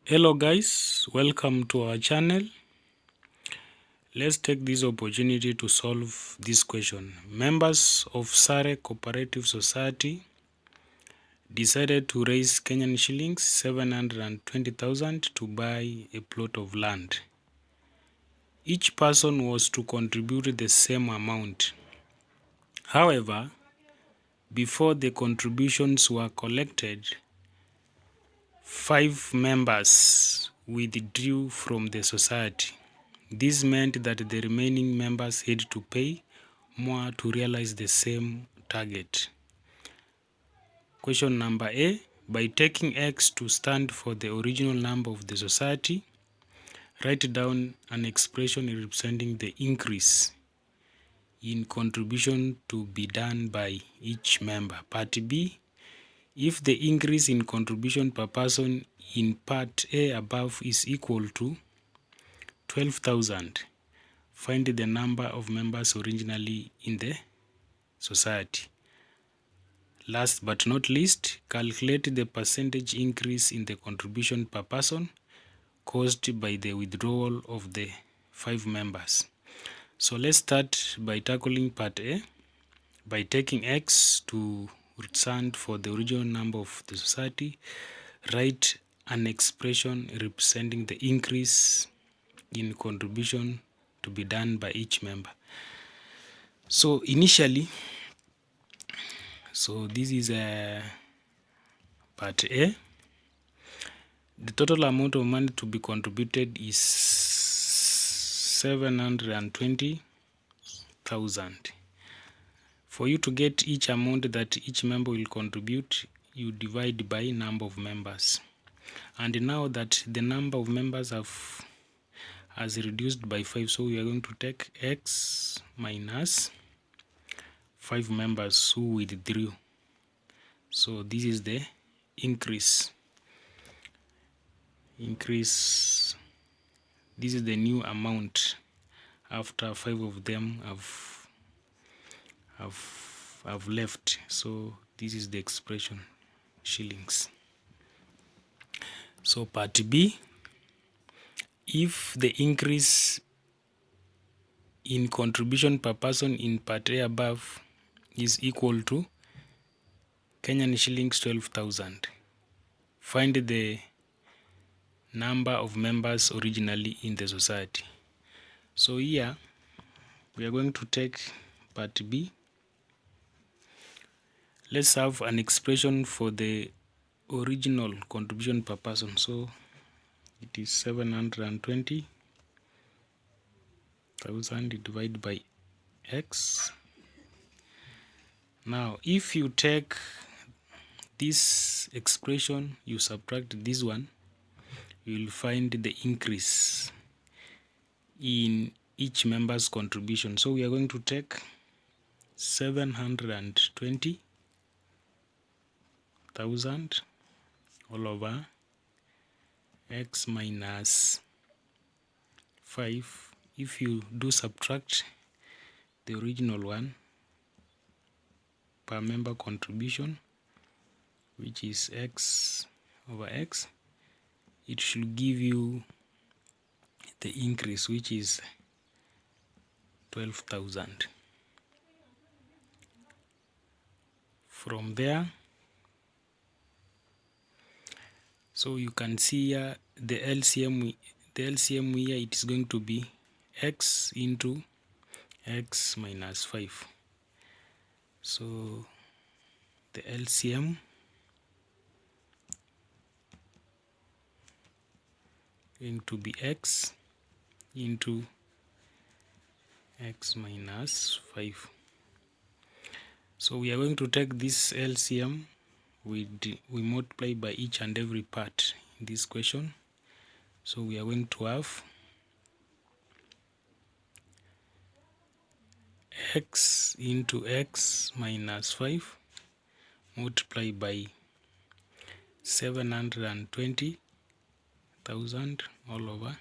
Hello guys, welcome to our channel. Let's take this opportunity to solve this question. Members of Sare Cooperative Society decided to raise Kenyan shillings 720,000 to buy a plot of land. Each person was to contribute the same amount. However, before the contributions were collected, 5 members withdrew from the society. This meant that the remaining members had to pay more to realize the same target. Question number A. By taking X to stand for the original number of the society, write down an expression representing the increase in contribution to be done by each member. Part B. If the increase in contribution per person in Part A above is equal to 12,000, find the number of members originally in the society. Last but not least, calculate the percentage increase in the contribution per person caused by the withdrawal of the 5 members. So let's start by tackling part A. By taking X to stand for the original number of the society, write an expression representing the increase in contribution to be done by each member. So initially, this is part A. The total amount of money to be contributed is 720,000. For you to get each amount that each member will contribute, you divide by number of members. And now that the number of members has reduced by 5, so we are going to take X minus 5 members who withdrew. So this is the increase. This is the new amount after 5 of them have left. So this is the expression, shillings. So part B, if the increase in contribution per person in part A above is equal to Kenyan shillings 12,000, find the number of members originally in the society. So here we are going to take part B. Let's have an expression for the original contribution per person. So it is 720,000 divided by X. Now if you take this expression, you subtract this one, you will find the increase in each member's contribution. So we are going to take 720,000 all over X minus 5. If you do subtract the original one per member contribution, which is X over X, it should give you the increase, which is 12,000. From there, so you can see here the LCM here, it is going to be X into X minus 5. So the LCM going to be X into X minus 5. So we are going to take this LCM, we multiply by each and every part in this question. So we are going to have X into X minus 5 multiplied by 720,000 all over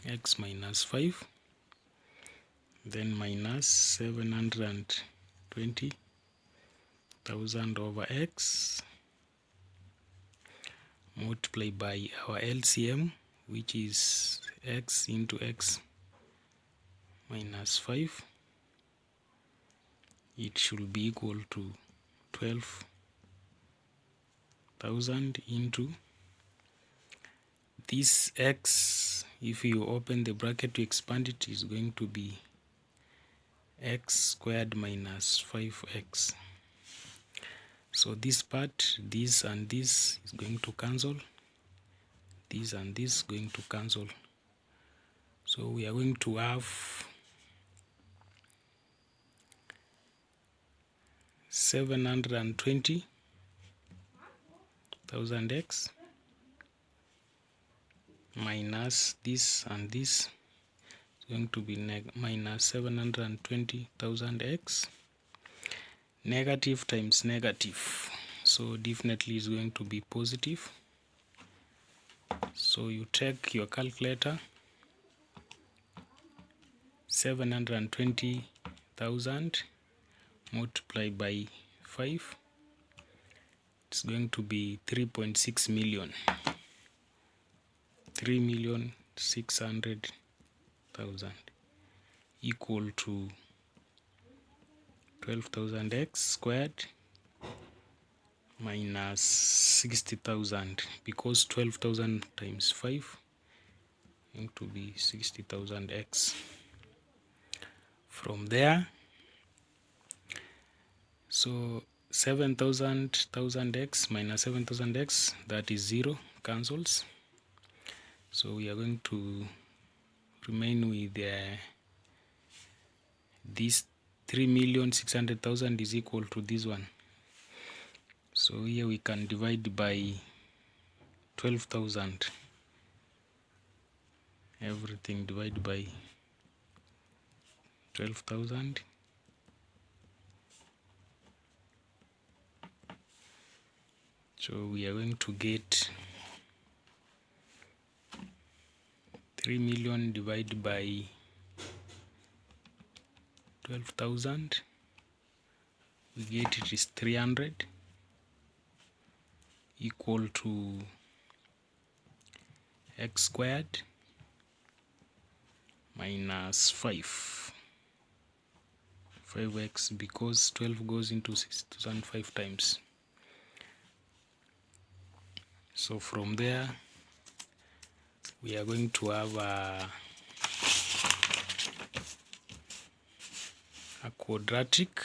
X minus 5, then minus 720,000 over X multiply by our LCM, which is x into x minus 5. It should be equal to 12,000 into this x. If you open the bracket to expand it, is going to be x squared minus 5x. So this part, this and this is going to cancel. This and this is going to cancel. So we are going to have 720,000 x minus this and this is going to be minus 720,000 x. Negative times negative, so definitely is going to be positive. So you take your calculator, 720,000 multiplied by 5, it's going to be 3.6 million, 3,600,000 equal to 12,000 x squared minus 60,000, because 12,000 times 5 going to be 60,000 x. From there, so 7,000 x minus 7,000 x, that is 0, cancels. So we are going to remain with this 3,600,000 is equal to this one. So here we can divide by 12,000. Everything divided by 12,000. So we are going to get 3 million divided by 12,000. We get it is 300 equal to x squared minus 5x, because 12 goes into 6,005 times. So from there we are going to have a quadratic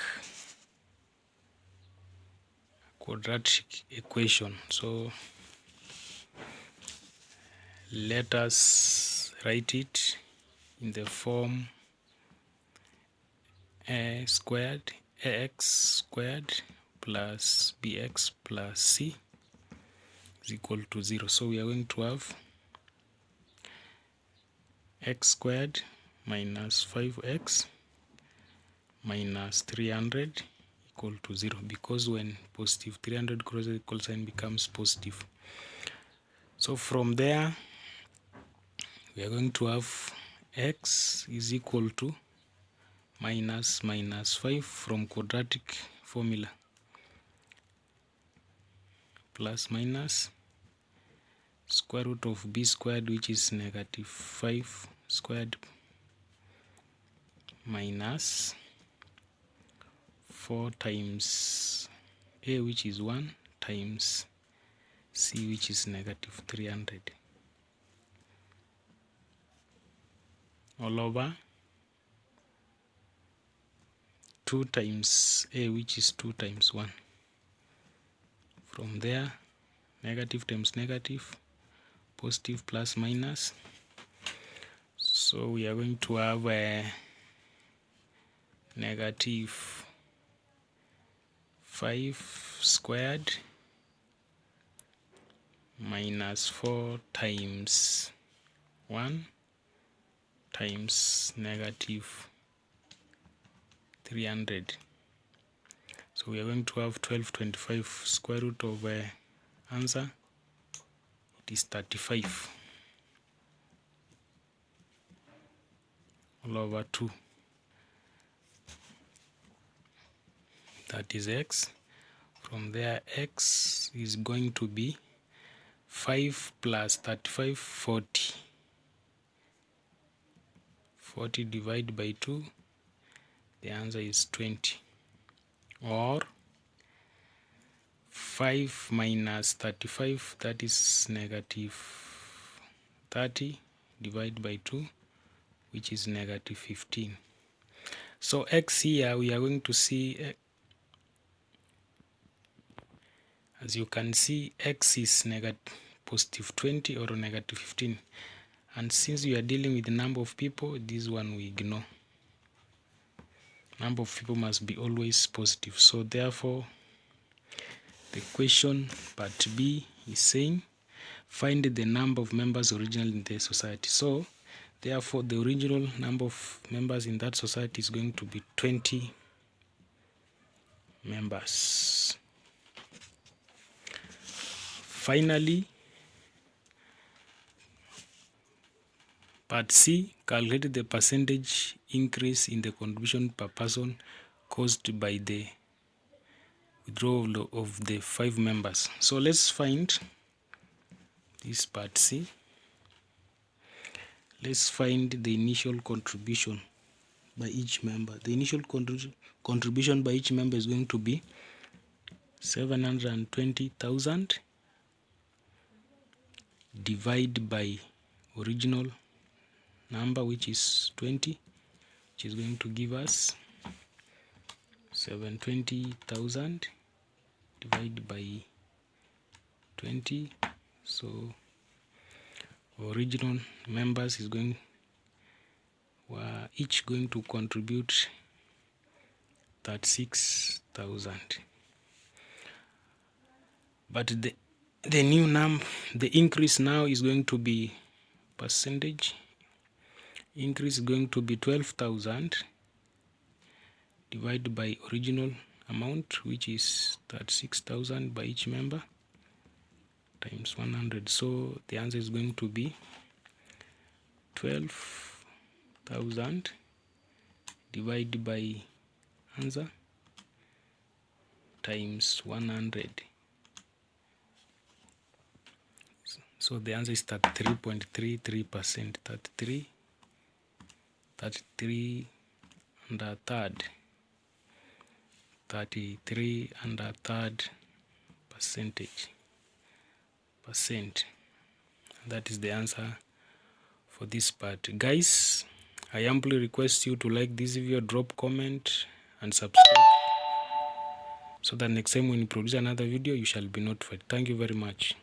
equation. So let us write it in the form ax squared plus bx plus c is equal to 0. So we are going to have x squared minus 5x minus 300 equal to 0, because when positive 300 crosses the equal sign becomes positive. So from there we are going to have x is equal to minus 5 from quadratic formula, plus minus square root of b squared, which is negative 5 squared, minus 4 times a, which is 1, times c, which is negative 300, all over 2 times a, which is 2 times 1. From there, negative times negative, positive plus minus. So we are going to have a negative 5 squared minus 4 times 1 times negative 300. So we are going to have 1225. Square root of answer, it is 35, all over 2. That is x. From there, x is going to be 5 plus 35, 40. 40 divided by 2, the answer is 20. Or 5 minus 35, that is negative 30, divided by 2, which is negative 15. So x here, we are going to see, as you can see, x is positive 20 or negative 15. And since we are dealing with the number of people, this one we ignore. Number of people must be always positive. So therefore, the question part B is saying, find the number of members original in the society. So therefore, the original number of members in that society is going to be 20 members. Finally, part C, calculate the percentage increase in the contribution per person caused by the withdrawal of the 5 members. So let's find this part C. Let's find the initial contribution by each member. The initial contribution by each member is going to be 720,000 divided by original number, which is 20, which is going to give us 720,000 divided by 20. So original members is going, were each going to contribute 36,000. But the new the increase now is going to be percentage increase is going to be 12,000 divided by original amount, which is 36,000 by each member, times 100. So the answer is going to be 12,000 divided by answer times 100. So the answer is 33.33%. 33 and a third. 33 and a third percent. That is the answer for this part. Guys, I humbly request you to like this video, drop comment and subscribe, so that next time when you produce another video, you shall be notified. Thank you very much.